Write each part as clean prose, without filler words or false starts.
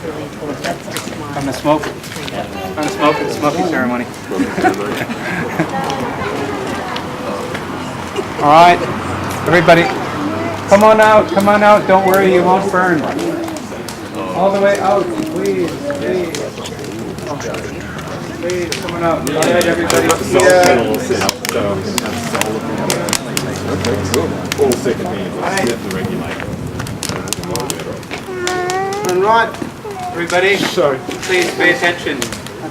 really important. That's just my... On the smoking ceremony. All right, everybody, come on out, don't worry, you won't burn. All the way out, please. Please, come on out. All right, everybody. Right, Everybody, please pay attention.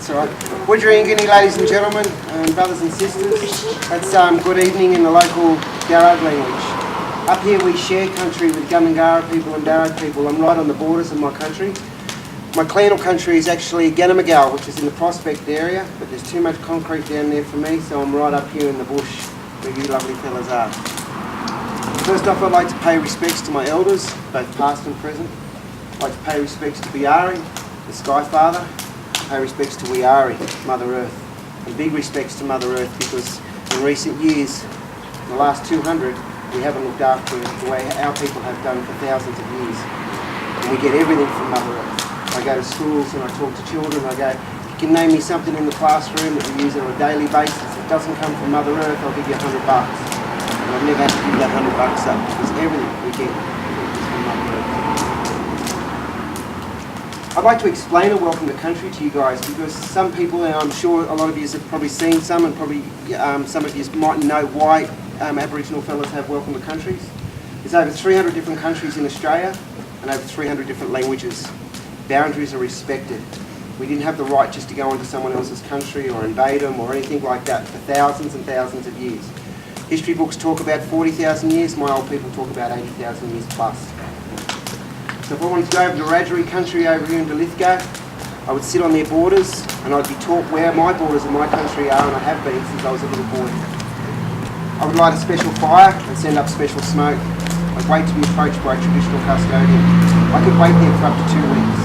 that's all right. Wudjirangini, ladies and gentlemen, and brothers and sisters. That's good evening in the local Darug language. Up here we share country with Gumungara people and Darug people. I'm right on the borders of my country. My clan or country is actually Ganamagal, which is in the Prospect area, but there's too much concrete down there for me, so I'm right up here in the bush where you lovely fellas are. First off, I'd like to pay respects to my elders, both past and present. I'd like to pay respects to Biari, the Sky Father. Pay respects to Wiari, Mother Earth. And big respects to Mother Earth, because in recent years, in the last 200, we haven't looked after it the way our people have done for thousands of years. And we get everything from Mother Earth. I go to schools and I talk to children. I go, if you can name me something in the classroom that we use on a daily basis that doesn't come from Mother Earth, I'll give you $100. And I've never had to give that $100 up, because everything we get is from Mother Earth. I'd like to explain a welcome to country to you guys, because some people, and I'm sure a lot of you have probably seen some, and probably some of you might know why Aboriginal fellas have welcome to countries. There's over 300 different countries in Australia and over 300 different languages. Boundaries are respected. We didn't have the right just to go into someone else's country or invade them or anything like that for thousands and thousands of years. History books talk about 40,000 years, my old people talk about 80,000 years plus. So if I wanted to go over to Wiradjuri country over here in Lithgow, I would sit on their borders and I'd be taught where my borders of my country are, and I have been since I was a little boy. I would light a special fire and send up special smoke. I'd wait to be approached by a traditional custodian. I could wait there for up to 2 weeks.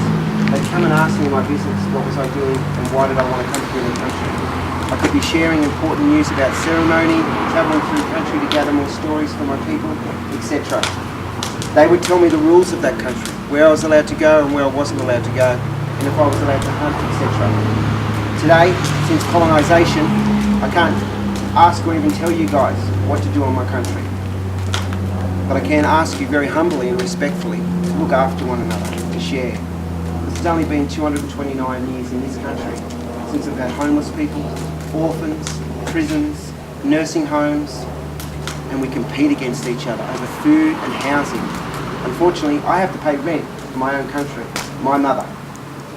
They'd come and ask me my business, what was I doing and why did I want to come here in the country. I could be sharing important news about ceremony, travelling through country to gather more stories for my people, etc. They would tell me the rules of that country, where I was allowed to go and where I wasn't allowed to go, and if I was allowed to hunt, etc. Today, since colonisation, I can't ask or even tell you guys what to do in my country. But I can ask you very humbly and respectfully to look after one another, to share. It's only been 229 years in this country since we've had homeless people, orphans, prisons, nursing homes, and we compete against each other over food and housing. Unfortunately, I have to pay rent for my own country, my mother.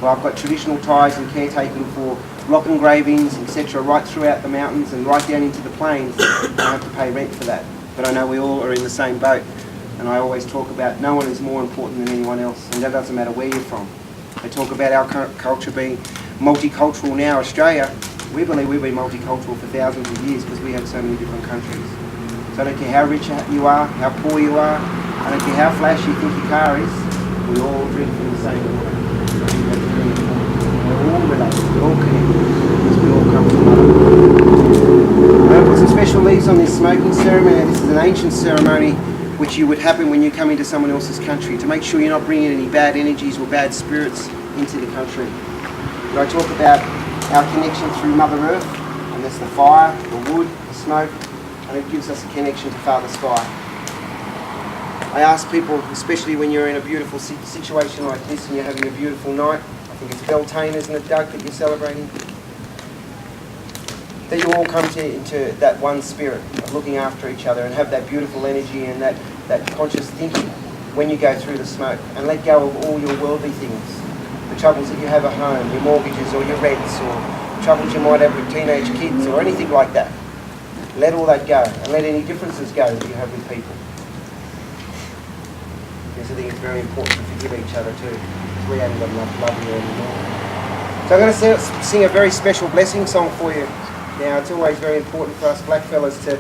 Well, I've got traditional ties and caretaking for rock engravings, etc., right throughout the mountains and right down into the plains. I have to pay rent for that. But I know we all are in the same boat, and I always talk about no one is more important than anyone else, and that doesn't matter where you're from. They talk about our culture being multicultural now. Australia, we believe we've been multicultural for thousands of years because we have so many different countries. So I don't care how rich you are, how poor you are, I don't care how flashy you think your car is, we all drink from the same water. That's very important. We're all related, we're all connected, because we all come from Mother. I'm going to put some special leaves on this smoking ceremony. This is an ancient ceremony which you would happen when you come into someone else's country, to make sure you're not bringing any bad energies or bad spirits into the country. But I talk about our connection through Mother Earth, and that's the fire, the wood, the smoke, and it gives us a connection to Father Sky. I ask people, especially when you're in a beautiful situation like this and you're having a beautiful night, I think it's Beltaine, isn't it, Doug, that you're celebrating? That you all come into that one spirit of looking after each other and have that beautiful energy and that conscious thinking when you go through the smoke, and let go of all your worldly things, the troubles that you have at home, your mortgages or your rents, or troubles you might have with teenage kids or anything like that. Let all that go, and let any differences go that you have with people. Because I think it's very important to forgive each other too, because we haven't got enough love here anymore. So I'm going to sing a very special blessing song for you. Now, it's always very important for us blackfellas to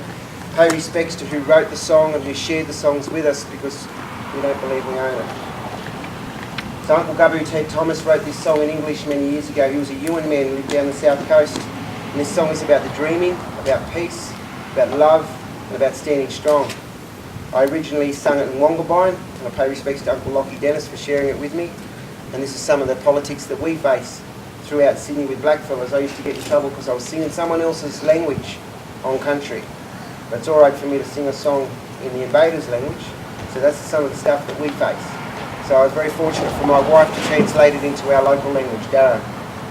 pay respects to who wrote the song and who shared the songs with us, because we don't believe we own it. So Uncle Gubbu Ted Thomas wrote this song in English many years ago. He was a Yuin man who lived down the south coast. And this song is about the dreaming, about peace, about love, and about standing strong. I originally sung it in Wongabine, and I pay respects to Uncle Lockie Dennis for sharing it with me. And this is some of the politics that we face throughout Sydney with blackfellas. I used to get in trouble because I was singing someone else's language on country. But it's alright for me to sing a song in the invaders' language. So that's some of the stuff that we face. So I was very fortunate for my wife to translate it into our local language, Darren.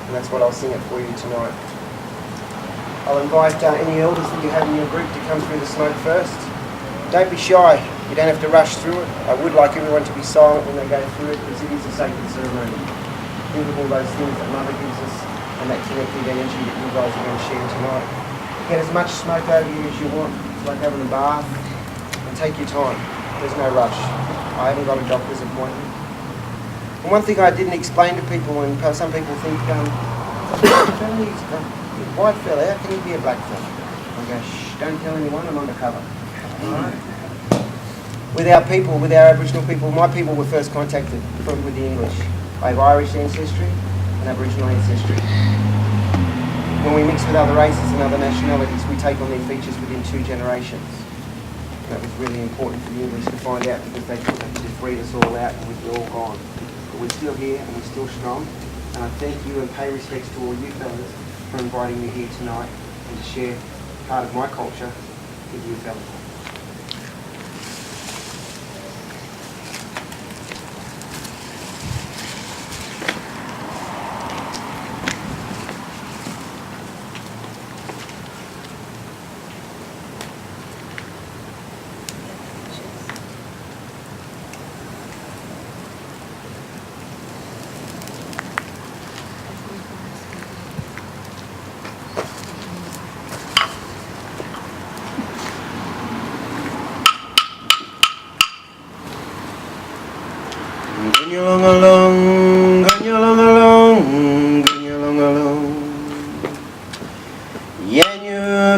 And that's what I'll sing it for you tonight. I'll invite any elders that you have in your group to come through the smoke first. Don't be shy. You don't have to rush through it. I would like everyone to be silent when they go through it because it is a sacred ceremony. Think of all those things that Mother gives us and that connected energy that you guys are going to share tonight. Get as much smoke over you as you want. It's like having a bath. And take your time. There's no rush. I haven't got a doctor's appointment. And one thing I didn't explain to people, and some people think, white fella, how can he be a black fella? I go, shh, don't tell anyone, I'm undercover. Alright? With our people, with our Aboriginal people, my people were first contacted with the English. I have Irish ancestry and Aboriginal ancestry. When we mix with other races and other nationalities, we take on their features within 2 generations. And that was really important for the English to find out because they thought they could just breed us all out and we'd be all gone. But we're still here and we're still strong. And I thank you and pay respects to all you fellas for inviting me here tonight and to share part of my culture with you fellas.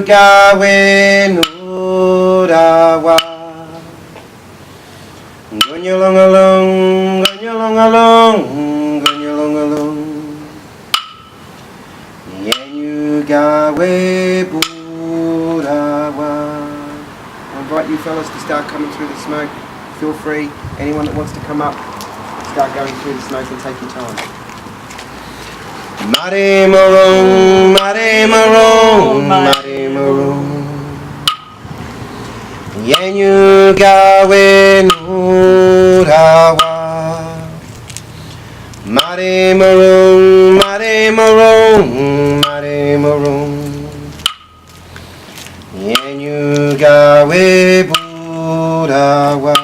Gawe nurawa gonyolong along yenu gawe burawa. I invite you fellas to start coming through the smoke. Feel free, anyone that wants to come up, start going through the smoke and take your time. Mare marong, mare marong, mare marong. Yenu gawe nurawa. Mare marong, mare marong, mare marong. Yenu gawe burawa.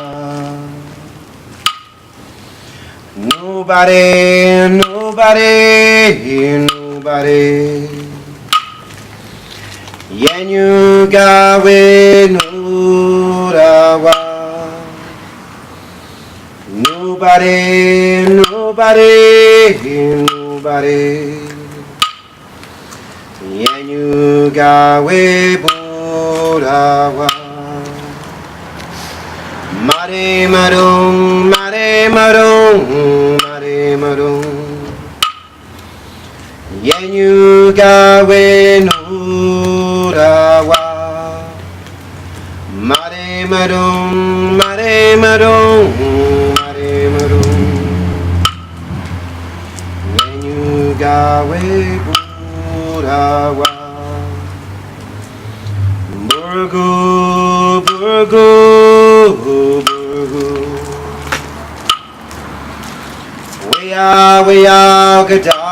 Nobody, nobody. Yenu gawe nurawa. Nobody, nobody. Yenu gawe burawa. Mare marong, mare marong, mare marong. Yenu gawe nurawa. Mare marong, mare marong, mare marong. Yenu gawe burawa. Burgu, burgu, burgu. We are Gadalwan.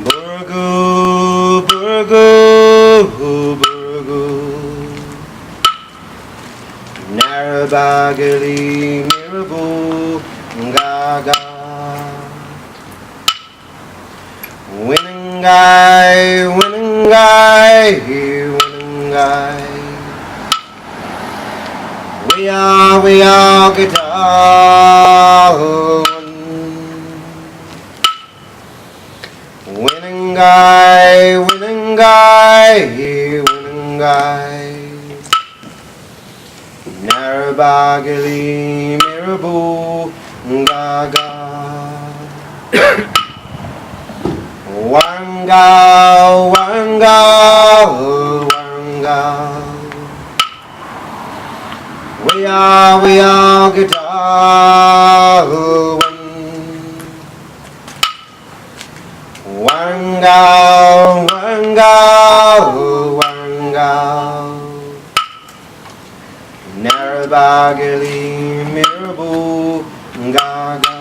Burgu, burgu, burgu. Narabagali, mirabu, gaga. Winningai, winningai, winningai. We are Gadalwan. Winningai, winningai, winningai. Narabagali, mirabu, gaga. Wangal, wangal, wangal. We we are guitar Wanga, wanga, wanga Narabagili, mirabu, gaga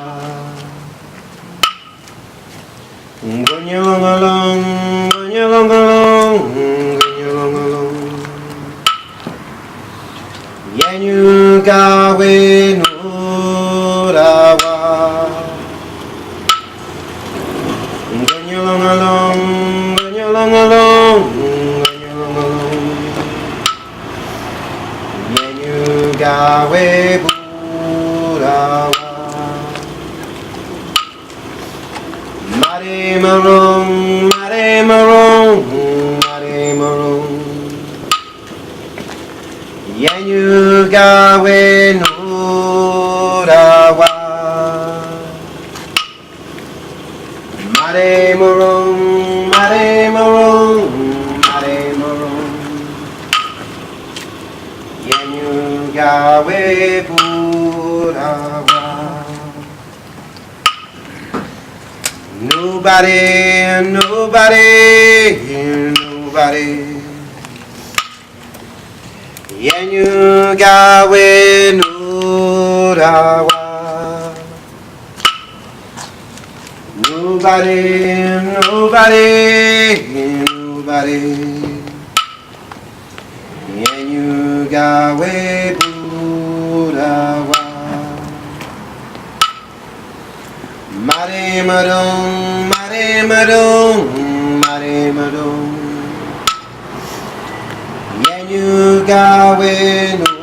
Gunyalongalong, gunyalongalong, gunyalongalong Yanu gawe nurawa Gunyalongalong, gunyalongalong, gunyalongalong Yanu gawe burawa Mare marong, mare marong, mare marong Yanu gawe nurawa Mare marong, mare marong, mare marong Yanu gawe burawa Nobody, nobody, nobody Yanu gawe nurawa Nobody, nobody, nobody Yanu gawe burawa Mare marong, mare marong, mare marong Yanu gawe no